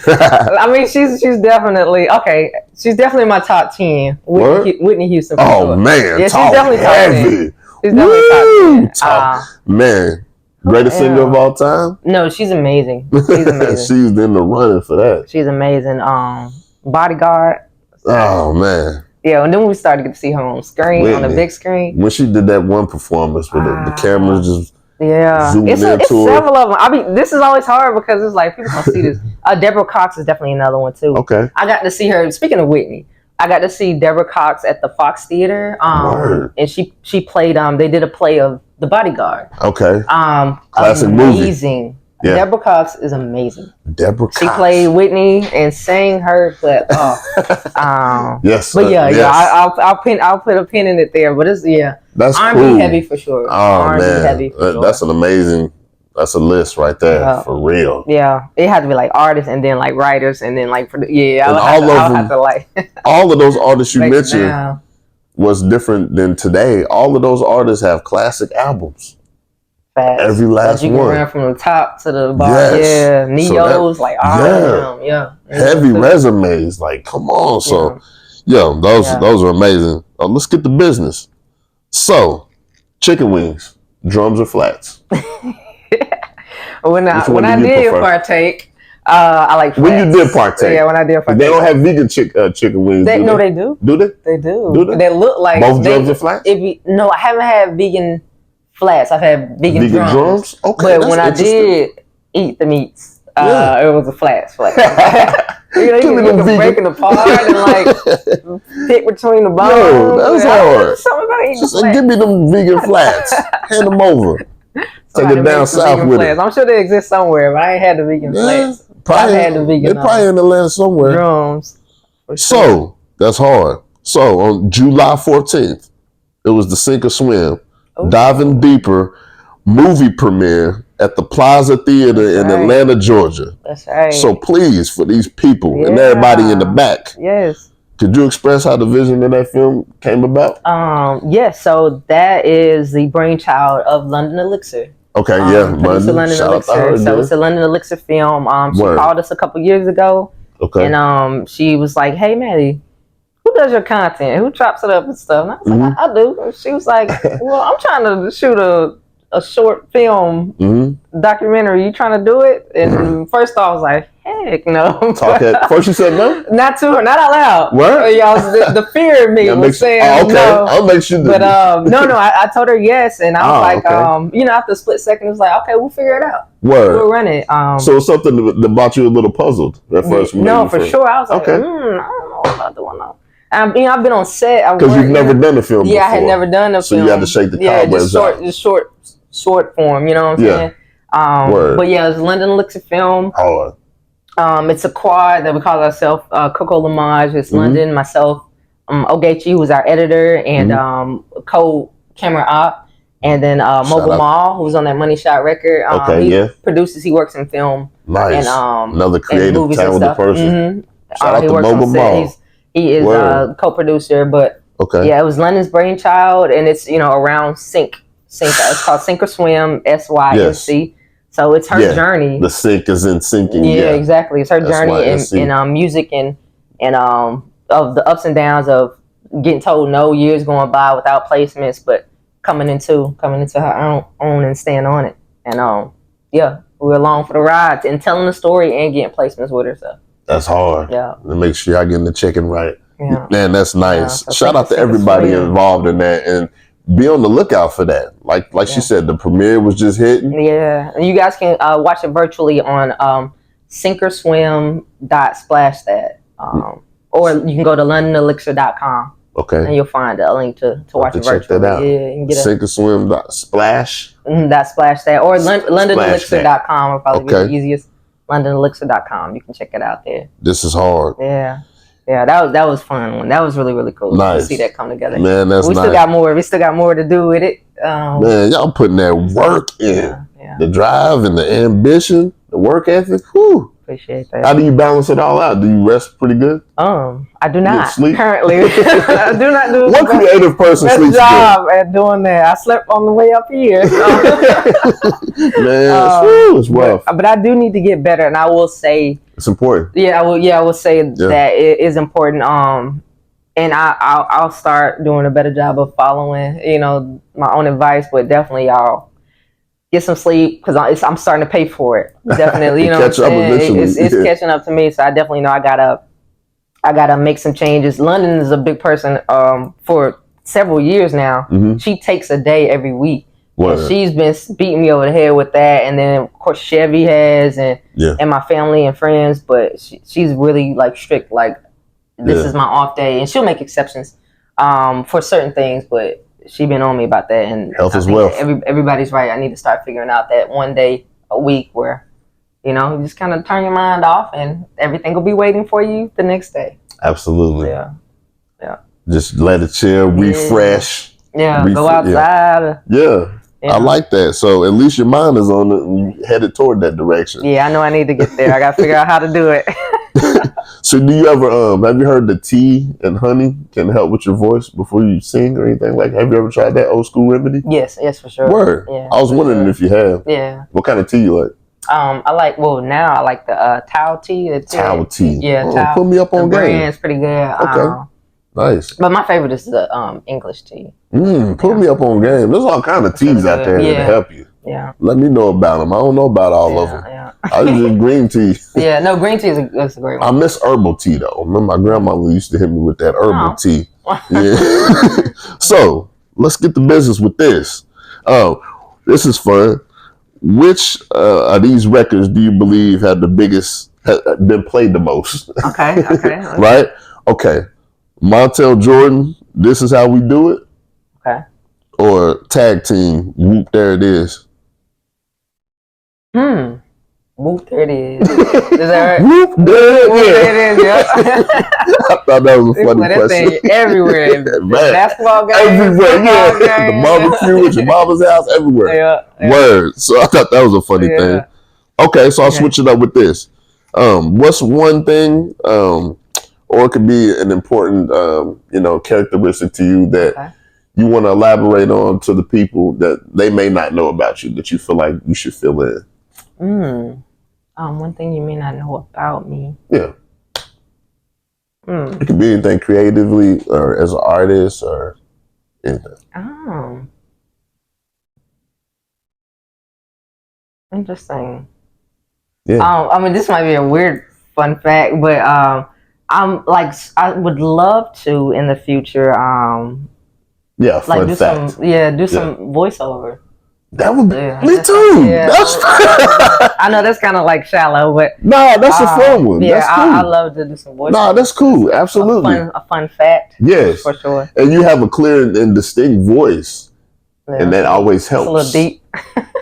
I mean, she's definitely okay. She's definitely my top 10. Whitney Houston. For sure. Man, yeah, she's definitely heavy. top 10. She's definitely top 10. Man, greatest singer of all time? No, she's amazing. She's amazing. She's in the running for that. She's amazing. Bodyguard. Oh man. Yeah, and then we started to get to see her on screen, on the big screen. When she did that one performance with the cameras just zooming it's into several of them. I mean, this is always hard because it's like people don't see this. Deborah Cox is definitely another one too. Okay. I got to see her. Speaking of Whitney, I got to see Deborah Cox at the Fox Theater. And she played. They did a play of The Bodyguard. Okay. Classic amazing. Movie. Yeah. Deborah Cox is amazing. Deborah Cox. She played Whitney and sang her, but yes. But I'll put a pin in it there. But it's that's R&B cool. heavy for sure. Oh R&B man, heavy for sure. That's an amazing. That's a list right there for real. Yeah, it had to be like artists and then like writers and then like I'll have to like all of those artists you mentioned was different than today. All of those artists have classic albums. Fast. Every last you one. You can run from the top to the bottom. Yes. Yeah, Neo's so all of them. Heavy resumes. Like, come on. So, those are amazing. Let's get to business. So, chicken wings, drums or flats? When I did partake, I like flats. When you did partake? Yeah, when I did partake. They don't have vegan chicken wings, do they? No, they do. Do they? They do. Do they? They look like... Both drums or flats? No, I haven't had vegan flats. I've had vegan drums. Okay, but when I did eat the meats, it was a flat. You can break it apart and like pick between the bones. Yo, that's hard. Something about eating just flats. Give me them vegan flats. Hand them over. Take it down south with it. I'm sure they exist somewhere, but I ain't had the vegan flats. Probably had the vegan. They're probably in the land somewhere. Drums. So that's hard. So on July 14th, it was the Sink or Swim Diving Deeper movie premiere at the Plaza Theater in Atlanta, Georgia. That's right. So please, for these people and everybody in the back, could you express how the vision of that film came about? Yes. So that is the brainchild of London Elixir. Okay, London Elixir. So it's a London Elixir film. She called us a couple years ago. Okay. And she was like, "Hey, Mattie, who does your content? Who chops it up and stuff?" And I was like, "I do." And she was like, "Well, I'm trying to shoot a short film documentary. You trying to do it?" And first I was like, "Heck no." First you said no? Not to her, not out loud. What? The fear in me was saying no. I'll make sure. But I told her yes, and I was after a split second, it was like, okay, we'll figure it out. We'll run it. So it's something that brought you a little puzzled at first. No, for sure. I was like, I don't know about doing that. I've been on set. Because you've never done a film before. Yeah, I had never done a film. So you had to shake the cobwebs out. Just short form, you know what I'm saying? But yeah, it's a London Elixir film. It's a quad that we call ourselves Coco Lamage. It's London, myself, Ogechi, who's our editor and co-camera op, and then Mogul Mall, who's on that Money Shot record. He produces, he works in film. Nice. And, another creative, talented person. Shout out to Mogul Mall. He is a co-producer, but it was London's brainchild, and it's around Sync. It's called Sink or Swim, SYNC. So it's her journey. The sink is in sinking. Yeah, exactly. It's her journey in music and of the ups and downs of getting told no, years going by without placements, but coming into her own and staying on it. And we're along for the ride and telling the story and getting placements with her. So that's hard. Yeah. To make sure y'all getting the chicken right. Yeah. Man, that's nice. So shout out to everybody involved in that, and be on the lookout for that. Like she said, the premiere was just hitting. Yeah, and you guys can watch it virtually on sinkerswim.splashthat. Or you can go to londonelixir.com. Okay. And you'll find a link to watch it virtually. Check that out. Yeah, you can get sinkerswim.splash. .splashthat or londonelixir.com will probably be the easiest. londonelixir.com. You can check it out there. This is hard. Yeah. Yeah, that was fun. That was really, really cool to see that come together. Man, that's nice. We still got more to do with it. Man, y'all putting that work in. Yeah. The drive and the ambition, the work ethic. Whew. Appreciate that. How do you balance it all out? Do you rest pretty good? I do not. Sleep? Currently. I do not do what creative person sleeps job good? At doing that. I slept on the way up here. Man, it's rough. But I do need to get better, and I will say It's important. Yeah, I will say that it is important. And I'll start doing a better job of following, you know, my own advice. But definitely, y'all get some sleep because I'm starting to pay for it. Definitely, you know, catch up eventually. It's catching up to me. So I definitely know I gotta make some changes. London is a big person for several years now. Mm-hmm. She takes a day every week. And she's been beating me over the head with that. And then, of course, Chevy has and my family and friends. But she's really, like, strict. Like, this is my off day. And she'll make exceptions for certain things. But she been on me about that. And health as well. Everybody's right. I need to start figuring out that one day a week where, you know, you just kind of turn your mind off and everything will be waiting for you the next day. Absolutely. Yeah. Just let it chill, refresh. Yeah, go outside. Yeah. I like that. So at least your mind is on it and you headed toward that direction. Yeah, I know I need to get there. I got to figure out how to do it. So do you ever, have you heard the tea and honey can help with your voice before you sing or anything like that? Have you ever tried that old school remedy? Yes, for sure. Word. Yeah, I was wondering if you have. Yeah. What kind of tea you like? Now I like the Tao tea. Tao tea. Yeah, Tao. Put me up on game. Brand's pretty good. Okay. Nice. But my favorite is the English tea. Put me up on game. There's all kind of teas out there that help you. Yeah. Let me know about them. I don't know about all of them. Yeah. I just drink green tea. Yeah, no, green tea is a great one. I miss herbal tea though. Remember my grandmother used to hit me with that herbal tea. Yeah. So let's get to business with this. This is fun. Which of these records do you believe have been played the most? Okay. Right? Okay. Montel Jordan, This Is How We Do It. Okay. Or Tag Team, Whoop, There It Is. Whoop, there it is. Is that right? Whoop, there it is. Yeah. I thought that was a funny question. Thing everywhere. Basketball games. Everywhere, yeah. The barbecue at your mama's house, everywhere. Yeah. Word. So I thought that was a funny thing. Okay, so I'll switch it up with this. What's one thing, or it could be an important, characteristic to you that you want to elaborate on to the people that they may not know about you, that you feel like you should fill in? One thing you may not know about me. Yeah. It could be anything creatively or as an artist or anything. Interesting. Yeah. This might be a weird fun fact, but I would love to in the future. Yeah, fun do fact. some voiceover. That would be me too. Yeah. I know that's kind of like shallow, but that's a fun one. Yeah, that's cool. I love to do some voiceover. That's cool. Absolutely, a fun fact. Yes, for sure. And you have a clear and distinct voice, and that always helps. It's a little deep.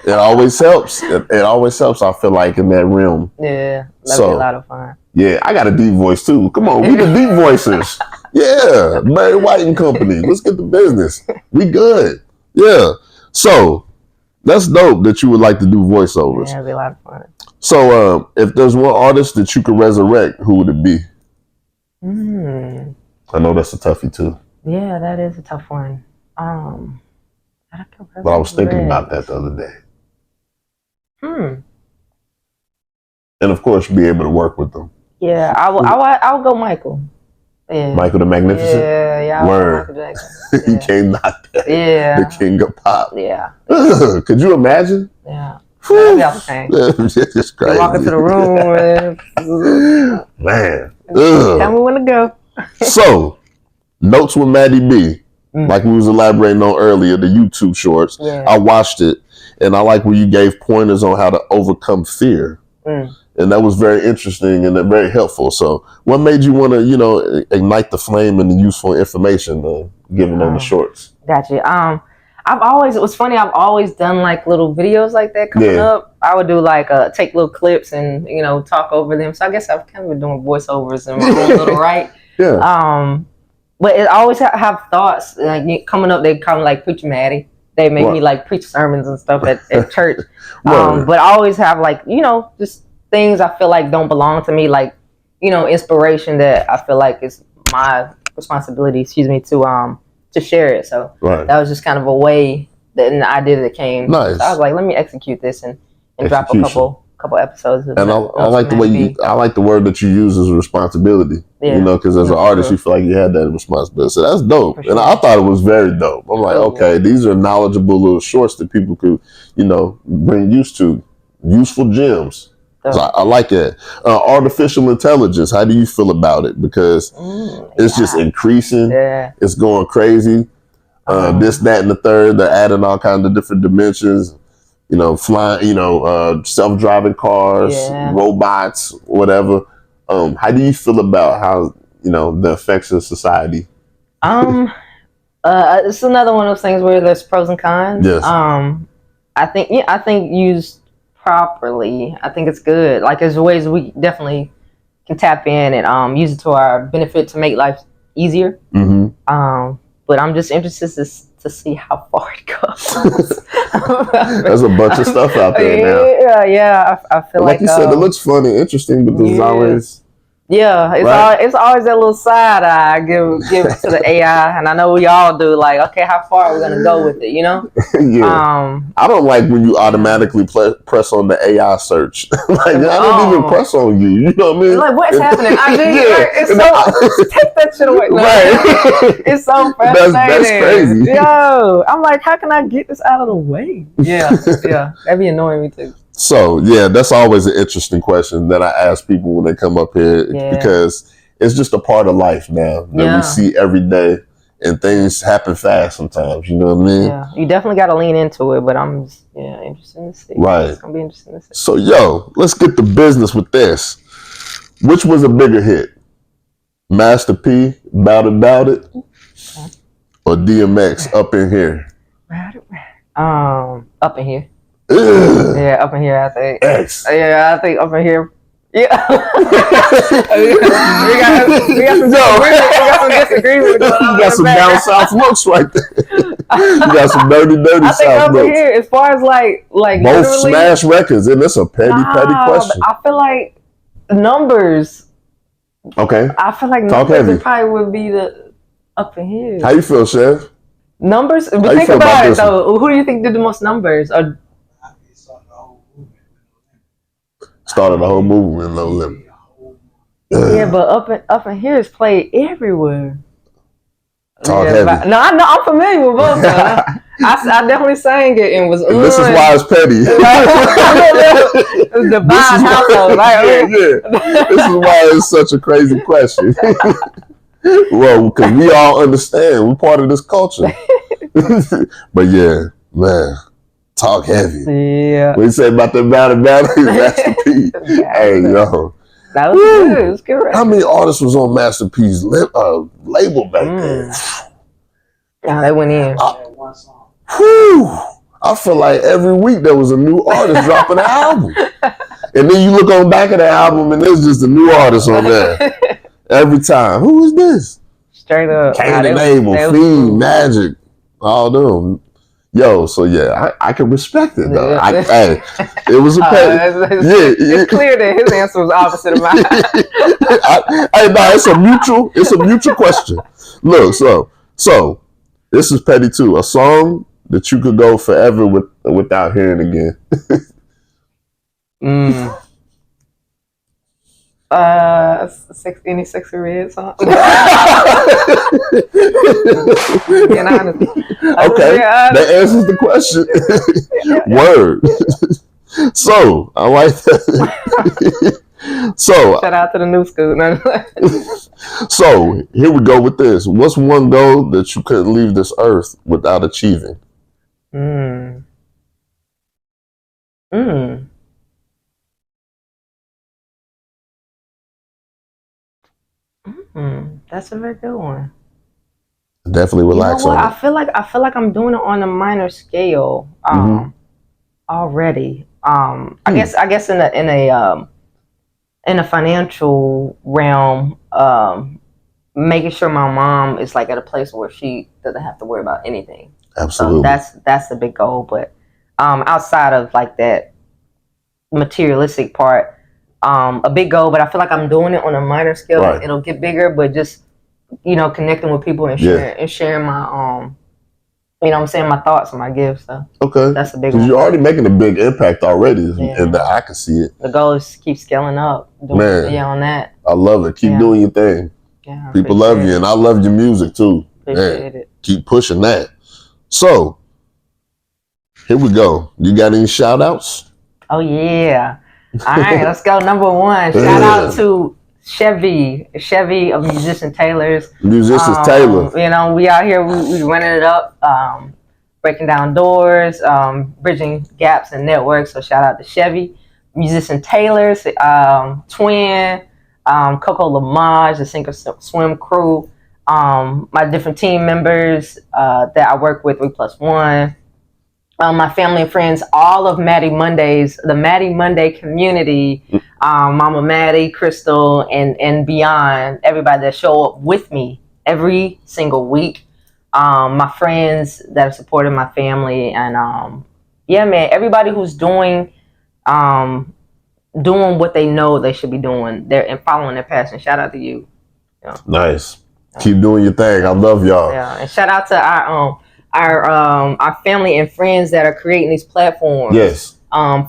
It always helps. It always helps. I feel like in that realm. Yeah, that'd be a lot of fun. Yeah, I got a deep voice too. Come on, we the deep voices. Yeah, Barry White and Company. Let's get the business. We good. Yeah. So that's dope that you would like to do voiceovers. Yeah, it'd be a lot of fun. So if there's one artist that you could resurrect, who would it be? I know that's a toughie too. Yeah, that is a tough one. But I was thinking about that the other day. And of course, be able to work with them. Yeah, I'll go Michael. Yeah. Michael the Magnificent? Yeah. Word. Michael Jackson. He came knock that. Yeah. The king of pop. Yeah. Could you imagine? Yeah. That'd be insane. It's crazy. You walk into the room. Man. Tell me when to go. So, Notes with Mattie B. Like we was elaborating on earlier, the YouTube shorts. Yeah. I watched it, and I like where you gave pointers on how to overcome fear. And that was very interesting and very helpful. So what made you want to, ignite the flame and the useful information given on the shorts? Gotcha. It was funny, I've always done like little videos like that coming up. I would do like take little clips and, talk over them. So I guess I've kind of been doing voiceovers in my own little right. Yeah. But I always have thoughts like coming up. They come like Preacher Mattie. They make me like preach sermons and stuff at church. But I always have like, just things I feel like don't belong to me, like, inspiration that I feel like is my responsibility, to share it. So that was just kind of a way that an idea that came. Nice. So I was like, let me execute this and drop a couple couple episodes. And I like the way I like the word that you use as responsibility. Yeah. You know, because as an artist, you feel like you had that responsibility. So that's dope. Sure. And I thought it was very dope. I'm like, okay, these are knowledgeable little shorts that people could, you know, bring useful gems. So I like it. Artificial intelligence, how do you feel about it? Because it's just increasing. Yeah. It's going crazy. This, that, and the third. They're adding all kinds of different dimensions. You know, flying. You know, self-driving cars, robots, whatever. How do you feel about how the effects of society? It's another one of those things where there's pros and cons. Yes. I think used properly, I think it's good. Like there's ways we definitely can tap in and use it to our benefit to make life easier. Mm-hmm. But I'm just interested to see how far it goes. There's a bunch of stuff out there now. Yeah. I feel like you said, it looks fun and interesting, but there's always. Yeah, it's always that little side eye give to the AI, and I know we all do. Like, okay, how far are we gonna go with it? You know? Yeah. I don't like when you automatically press on the AI search. Like, I don't even press on you. You know what I mean? Like, what's happening? I mean, it's so take that shit away. No, right? It's so frustrating. That's crazy. Yo, I'm like, how can I get this out of the way? Yeah, that'd be annoying me too. So, that's always an interesting question that I ask people when they come up here because it's just a part of life now that we see every day and things happen fast sometimes, you know what I mean? Yeah, you definitely got to lean into it, but I'm just, interested to see. Right. It's going to be interesting to see. So, let's get to business with this. Which was a bigger hit? Master P, Bout It, or DMX, Up in Here? Up in Here. Ugh. Yeah, Up in Here, I think. X. Yeah, I think Up in Here. Yeah. we got some disagreements. You got some down south looks right there. You got some dirty I think south Up in Here, as far as like both smash records, and it's a petty question. I feel like numbers. Okay. I feel like numbers probably would be the Up in Here. How you feel, Chef? Numbers? But think about it though. Who do you think did the most numbers? Or started the whole movement, No Limit. Yeah, but Up in Here is played everywhere. Talk heavy. No, I'm familiar with both of them. I definitely sang it and was. This is why it's petty. It's divine household. This is why it's such a crazy question. Well, because we all understand we're part of this culture. But man. Talk heavy. Yeah. What you say about the battle? Master P. Hey, yo. That was good. It was good. How many artists was on Master P's label back then? Yeah, they went in. I feel like every week there was a new artist dropping an album. And then you look on the back of the album and there's just a new artist on there. Every time. Who is this? Straight up. Cain and Abel, Fiend, Magic, all them. Yo, so I can respect it though. Hey, it was a it's clear that his answer was opposite of mine. It's a mutual question. Look, so this is petty too. A song that you could go forever without hearing again. Any Sexy Red song. Being honest. Okay, that answers the question. Word. So I like that. So shout out to the new school. So here we go with this. What's one goal that you couldn't leave this earth without achieving? That's a very good one. Definitely relax on it. I feel like I'm doing it on a minor scale already. I guess in a financial realm, making sure my mom is like at a place where she doesn't have to worry about anything. Absolutely. So that's the big goal. But outside of like that materialistic part, a big goal, but I feel like I'm doing it on a minor scale. Right. It'll get bigger, but just connecting with people and sharing my you know what I'm saying, my thoughts and my gifts. So okay, that's a big one. Because you're already making a big impact already, and I can see it. The goal is to keep scaling up. On that. I love it. Keep doing your thing. Yeah, people love you, and I love your music too. Appreciate it. Keep pushing that. So here we go. You got any shout outs? Oh yeah. All right, let's go. Number one, shout out to Chevy of Musician Taylors. Musicians Taylor. You know, we out here, we running it up, breaking down doors, bridging gaps and networks. So shout out to Chevy, Musician Taylors, Twin, Coco Lamage, the Sink or Swim crew, my different team members that I work with, 3+1. My family and friends, all of Mattie Mondays, the Mattie Monday community, Mama Mattie, Crystal, and beyond, everybody that show up with me every single week. My friends that have supported my family, and yeah, man, everybody who's doing what they know they should be doing, and following their passion. Shout out to you. Nice. Keep doing your thing. I love y'all. Yeah, and shout out to our family and friends that are creating these platforms. Yes.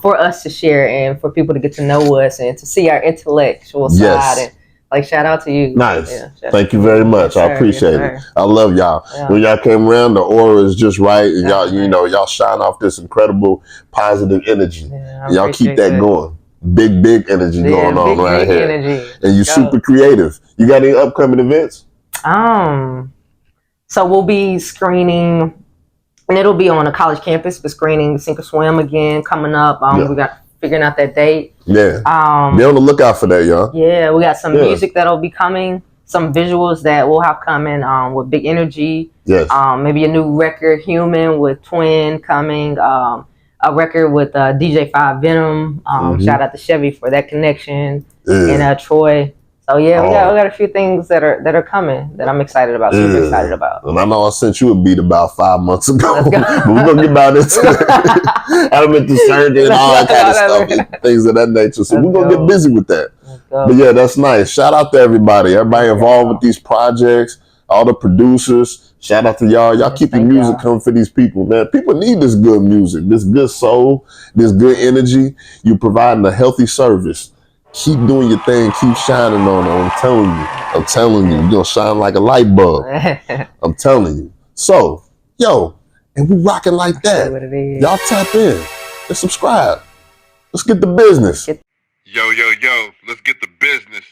For us to share and for people to get to know us and to see our intellectual side. And shout out to you. Nice. Yeah, thank you very much. I appreciate it. I love y'all. Yeah. When y'all came around, the aura is just right, and y'all shine off this incredible positive energy. Yeah, y'all keep that going. Big energy going on right here. Energy. And you super creative. You got any upcoming events? So we'll be screening, and it'll be on a college campus, but screening Sink or Swim again coming up. We got figuring out that date. Yeah. Be on the lookout for that, y'all. Yeah, we got some music that'll be coming, some visuals that we'll have coming with big energy. Yes. Maybe a new record, Human, with Twin coming. A record with DJ 5 Venom. Shout out to Chevy for that connection. And Troy. So yeah, we got a few things that are coming that I'm excited about. Super excited about. And I know I sent you a beat about 5 months ago, but we're gonna get about it. I've been to surgery and all that kind of stuff, and things of that nature. So we're gonna get busy with that. But yeah, that's nice. Shout out to everybody involved with these projects, all the producers. Shout out to y'all. Y'all keep your music coming for these people, man. People need this good music, this good soul, this good energy. You're providing a healthy service. Keep doing your thing. Keep shining on it. I'm telling you. You're going to shine like a light bulb. I'm telling you. So, and we rocking like that. Y'all tap in and subscribe. Let's get the business. Yo, let's get the business.